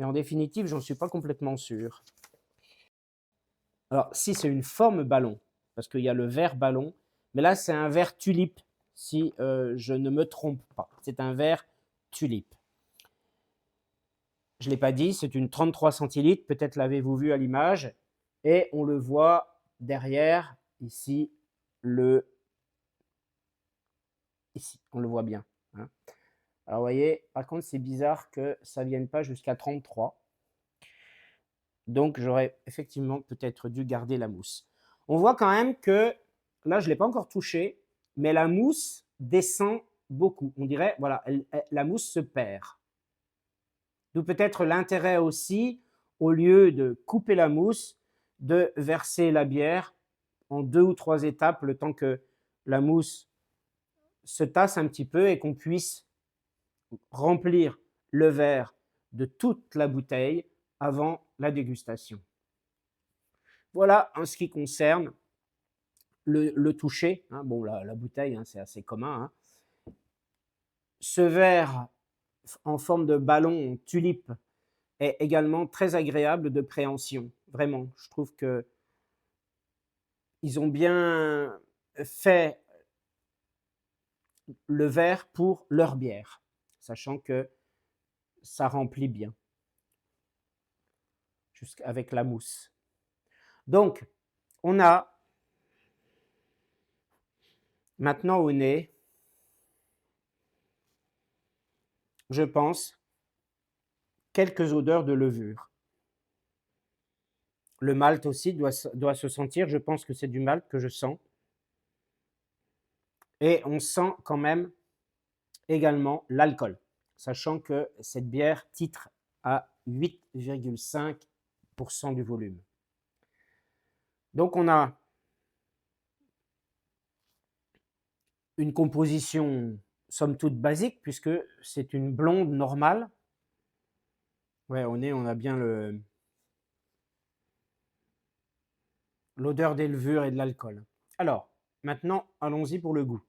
mais en définitive, j'en suis pas complètement sûr. Alors, si c'est une forme ballon, parce qu'il y a le verre ballon, mais là, c'est un verre tulipe, si je ne me trompe pas. C'est un verre tulipe. Je ne l'ai pas dit, c'est une 33 centilitres, peut-être l'avez-vous vu à l'image, et on le voit derrière, ici, ici, on le voit bien. Hein. Alors, vous voyez, par contre, c'est bizarre que ça ne vienne pas jusqu'à 33. Donc, j'aurais effectivement peut-être dû garder la mousse. On voit quand même que, là, je ne l'ai pas encore touché, mais la mousse descend beaucoup. On dirait, voilà, la mousse se perd. D'où peut-être l'intérêt aussi, au lieu de couper la mousse, de verser la bière en 2 ou 3 étapes, le temps que la mousse se tasse un petit peu et qu'on puisse remplir le verre de toute la bouteille avant la dégustation. Voilà en ce qui concerne le toucher. Hein. Bon, la bouteille, hein, c'est assez commun. Hein. Ce verre en forme de ballon tulipe est également très agréable de préhension. Vraiment, je trouve que ils ont bien fait le verre pour leur bière, sachant que ça remplit bien, jusqu'avec la mousse. Donc, on a maintenant au nez, je pense, quelques odeurs de levure. Le malt aussi doit se sentir, je pense que c'est du malt que je sens. Et on sent quand même également l'alcool, sachant que cette bière titre à 8,5% du volume. Donc on a une composition somme toute basique, puisque c'est une blonde normale. Ouais, au nez, on a bien l'odeur des levures et de l'alcool. Alors, maintenant, allons-y pour le goût.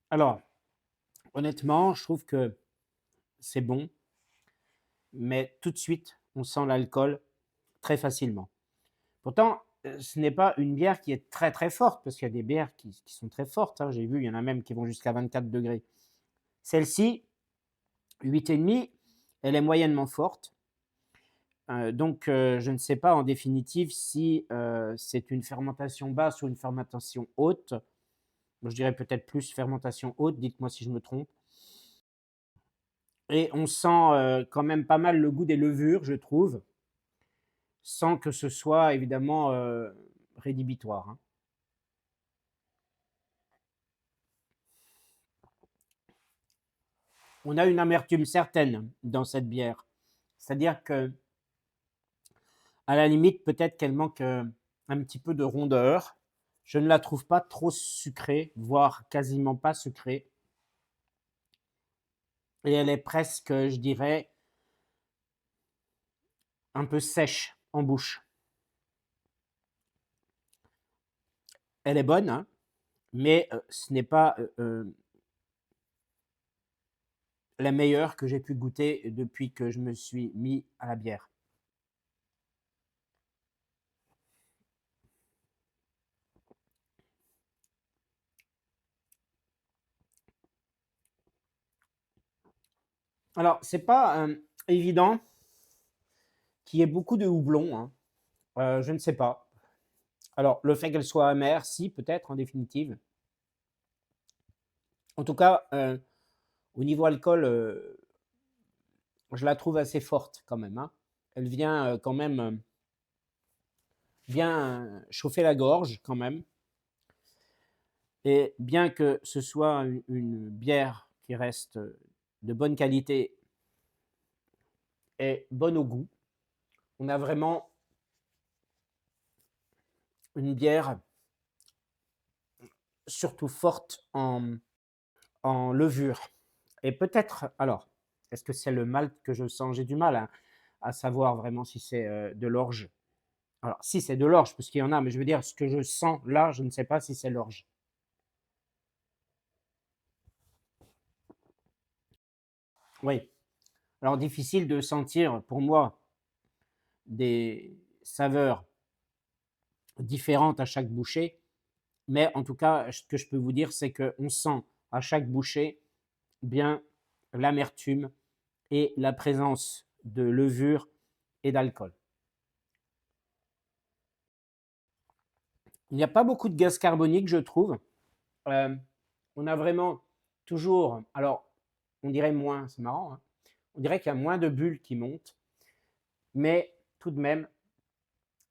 Alors, honnêtement, je trouve que c'est bon, mais tout de suite, on sent l'alcool très facilement. Pourtant, ce n'est pas une bière qui est très très forte, parce qu'il y a des bières qui sont très fortes. Hein. J'ai vu, il y en a même qui vont jusqu'à 24 degrés. Celle-ci, 8,5, elle est moyennement forte. Donc, je ne sais pas en définitive si c'est une fermentation basse ou une fermentation haute. Je dirais peut-être plus fermentation haute, dites-moi si je me trompe. Et on sent quand même pas mal le goût des levures, je trouve, sans que ce soit évidemment rédhibitoire. Hein. On a une amertume certaine dans cette bière. C'est-à-dire que, à la limite, peut-être qu'elle manque un petit peu de rondeur. Je ne la trouve pas trop sucrée, voire quasiment pas sucrée. Et elle est presque, je dirais, un peu sèche en bouche. Elle est bonne, hein, mais ce n'est pas la meilleure que j'ai pu goûter depuis que je me suis mis à la bière. Alors, c'est pas évident qu'il y ait beaucoup de houblon. Hein. Je ne sais pas. Alors, le fait qu'elle soit amère, si, peut-être, en définitive. En tout cas, au niveau alcool, je la trouve assez forte quand même. Hein. Elle vient quand même bien chauffer la gorge quand même. Et bien que ce soit une bière qui reste de bonne qualité et bonne au goût, on a vraiment une bière surtout forte en levure. Et peut-être, alors, est-ce que c'est le malt que je sens? J'ai du mal à savoir vraiment si c'est, de l'orge. Alors si c'est de l'orge, parce qu'il y en a, mais je veux dire ce que je sens là, je ne sais pas si c'est l'orge. Oui. Alors difficile de sentir pour moi des saveurs différentes à chaque bouchée, mais en tout cas, ce que je peux vous dire, c'est qu'on sent à chaque bouchée bien l'amertume et la présence de levure et d'alcool. Il n'y a pas beaucoup de gaz carbonique, je trouve. On a vraiment toujours, alors on dirait moins, c'est marrant, hein, on dirait qu'il y a moins de bulles qui montent, mais tout de même,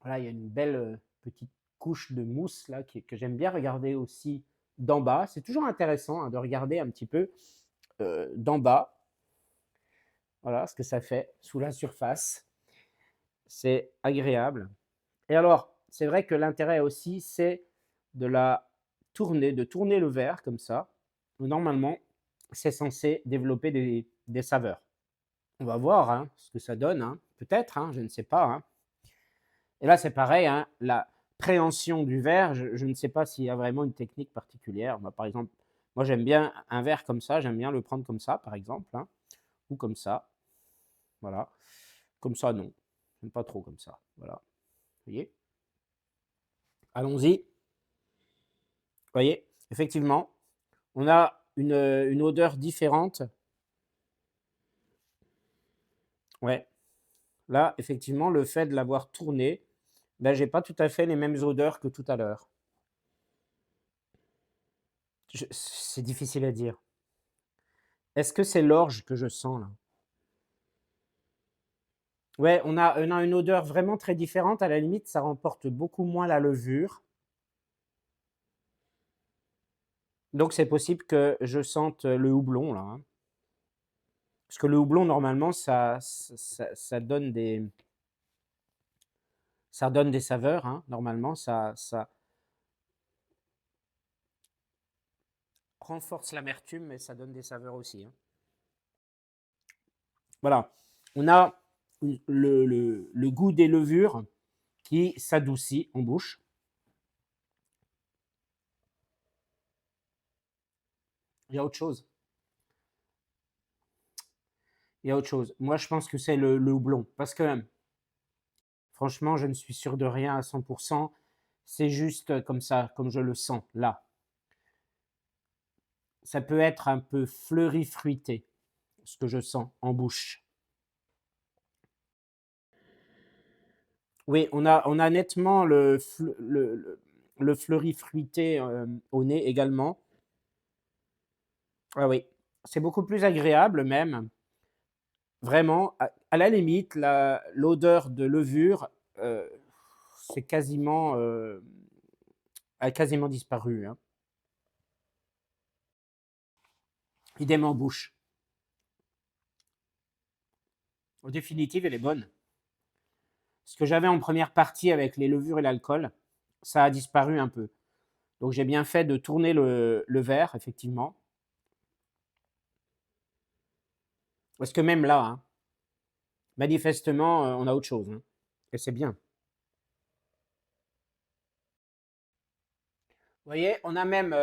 voilà, il y a une belle petite couche de mousse là que j'aime bien regarder aussi d'en bas. C'est toujours intéressant hein, de regarder un petit peu d'en bas, voilà ce que ça fait sous la surface. C'est agréable. Et alors, c'est vrai que l'intérêt aussi, c'est de la tourner, de tourner le verre comme ça. Normalement, c'est censé développer des saveurs. On va voir hein, ce que ça donne, hein. Peut-être, hein, je ne sais pas. Hein. Et là, c'est pareil, hein, la préhension du verre, je ne sais pas s'il y a vraiment une technique particulière. Moi, par exemple, moi j'aime bien un verre comme ça, j'aime bien le prendre comme ça, par exemple, hein, ou comme ça. Voilà. Comme ça, non. J'aime pas trop comme ça. Voilà. Vous voyez? Allons-y. Vous voyez? Effectivement, on a une odeur différente. Ouais. Là, effectivement, le fait de l'avoir tourné, ben, j'ai pas tout à fait les mêmes odeurs que tout à l'heure. C'est difficile à dire. Est-ce que c'est l'orge que je sens là? Ouais, on a une odeur vraiment très différente. À la limite, ça remporte beaucoup moins la levure. Donc c'est possible que je sente le houblon là, hein. Parce que le houblon, normalement, ça donne des saveurs, hein. Normalement, ça renforce l'amertume, mais ça donne des saveurs aussi, hein. Voilà. On a le goût des levures qui s'adoucit en bouche. Il y a autre chose. Il y a autre chose. Moi, je pense que c'est le houblon. Parce que, franchement, je ne suis sûr de rien à 100%. C'est juste comme ça, comme je le sens là. Ça peut être un peu fleuri fruité, ce que je sens en bouche. Oui, on a nettement le fleuri fruité au nez également. Ah oui, c'est beaucoup plus agréable même. Vraiment, à la limite, l'odeur de levure, c'est quasiment, a quasiment disparu, hein. Idem en bouche. En définitive, elle est bonne. Ce que j'avais en première partie avec les levures et l'alcool, ça a disparu un peu. Donc j'ai bien fait de tourner le verre, effectivement. Parce que même là, hein, manifestement, on a autre chose, hein. Et c'est bien. Vous voyez, on a même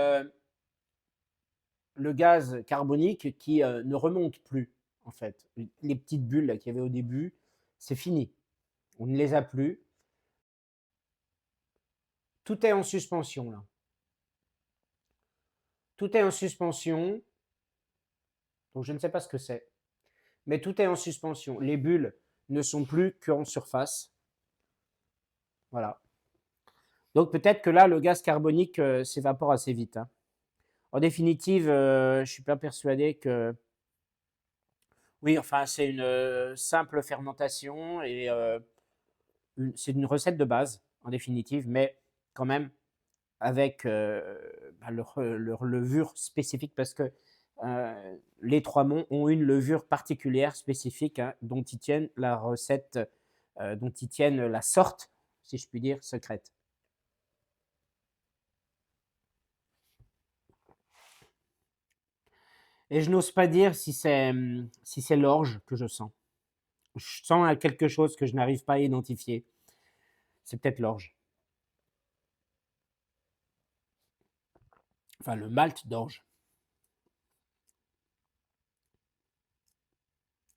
le gaz carbonique qui ne remonte plus, en fait. Les petites bulles qu'il y avait au début, c'est fini. On ne les a plus. Tout est en suspension, là. Tout est en suspension. Donc, je ne sais pas ce que c'est. Mais tout est en suspension. Les bulles ne sont plus qu'en surface. Voilà. Donc, peut-être que là, le gaz carbonique s'évapore assez vite, hein. En définitive, je ne suis pas persuadé que. Oui, enfin, c'est une simple fermentation et c'est une recette de base, en définitive, mais quand même avec bah, leur levure spécifique parce que les Trois Monts ont une levure particulière, spécifique, hein, dont ils tiennent la recette, dont ils tiennent la sorte, si je puis dire, secrète. Et je n'ose pas dire si c'est l'orge que je sens. Je sens quelque chose que je n'arrive pas à identifier. C'est peut-être l'orge. Enfin, le malt d'orge.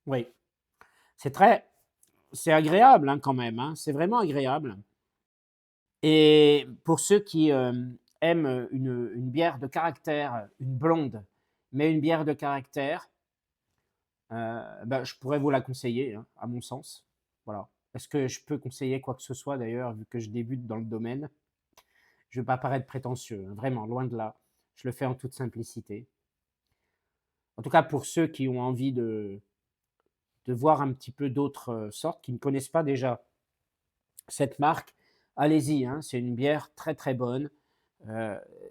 Oui. C'est agréable hein, quand même, hein, c'est vraiment agréable. Et pour ceux qui aiment une bière de caractère, une blonde, mais une bière de caractère, bah, je pourrais vous la conseiller, hein, à mon sens. Voilà. Est-ce que je peux conseiller quoi que ce soit d'ailleurs, vu que je débute dans le domaine? Je ne veux pas paraître prétentieux, hein, vraiment, loin de là. Je le fais en toute simplicité. En tout cas, pour ceux qui ont envie de voir un petit peu d'autres sortes, qui ne connaissent pas déjà cette marque, allez-y, hein, c'est une bière très très bonne.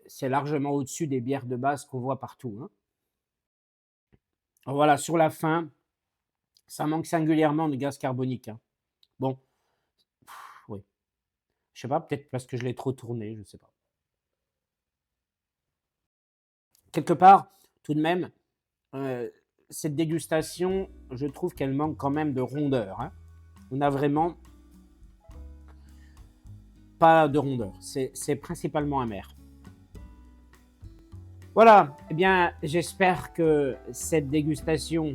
C'est largement au-dessus des bières de base qu'on voit partout, hein. Voilà, sur la fin, ça manque singulièrement de gaz carbonique, hein. Bon, oui, je sais pas, peut-être parce que je l'ai trop tourné, je sais pas. Quelque part, tout de même, heu, cette dégustation, je trouve qu'elle manque quand même de rondeur, hein. On n'a vraiment pas de rondeur, c'est principalement amer. Voilà, eh bien, j'espère que cette dégustation,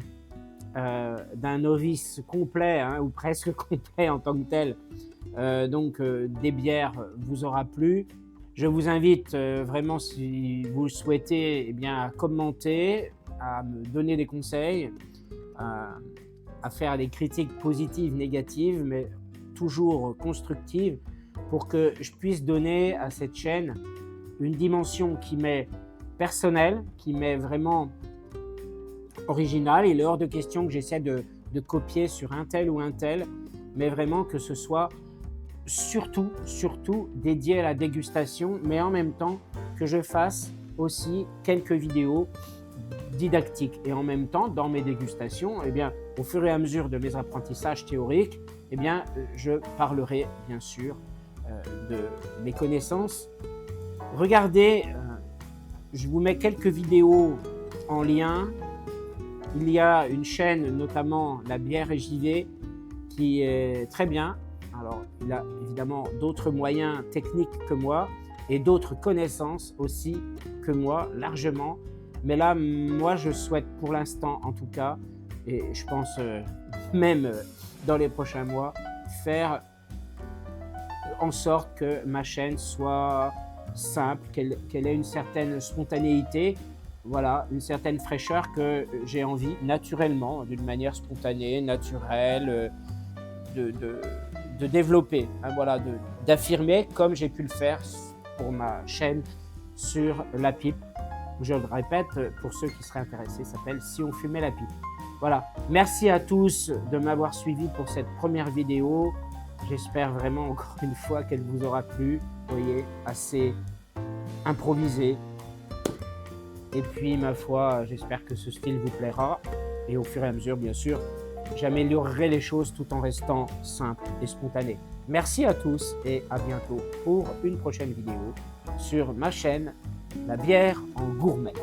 d'un novice complet, hein, ou presque complet en tant que tel, des bières vous aura plu. Je vous invite vraiment, si vous le souhaitez, eh bien, à commenter, à me donner des conseils, à, à faire des critiques positives, négatives, mais toujours constructives, pour que je puisse donner à cette chaîne une dimension qui m'est personnelle, qui m'est vraiment originale. Il est hors de question que j'essaie de copier sur un tel ou un tel, mais vraiment que ce soit surtout dédié à la dégustation, mais en même temps que je fasse aussi quelques vidéos didactiques. Et en même temps, dans mes dégustations, eh bien, au fur et à mesure de mes apprentissages théoriques, eh bien, je parlerai bien sûr de mes connaissances. Regardez, je vous mets quelques vidéos en lien. Il y a une chaîne, notamment La Bière et JV, qui est très bien. Alors, il a évidemment d'autres moyens techniques que moi et d'autres connaissances aussi que moi, largement. Mais là, moi, je souhaite pour l'instant, en tout cas, et je pense même dans les prochains mois, faire en sorte que ma chaîne soit simple, qu'elle ait une certaine spontanéité, voilà, une certaine fraîcheur que j'ai envie naturellement, d'une manière spontanée, naturelle, de développer, hein, voilà, d'affirmer comme j'ai pu le faire pour ma chaîne sur la pipe. Je le répète, pour ceux qui seraient intéressés, ça s'appelle Si on fumait la pipe. Voilà, merci à tous de m'avoir suivi pour cette première vidéo. J'espère vraiment encore une fois qu'elle vous aura plu. Vous voyez, assez improvisé. Et puis, ma foi, j'espère que ce style vous plaira. Et au fur et à mesure, bien sûr, j'améliorerai les choses tout en restant simple et spontané. Merci à tous et à bientôt pour une prochaine vidéo sur ma chaîne La Bière en Gourmet.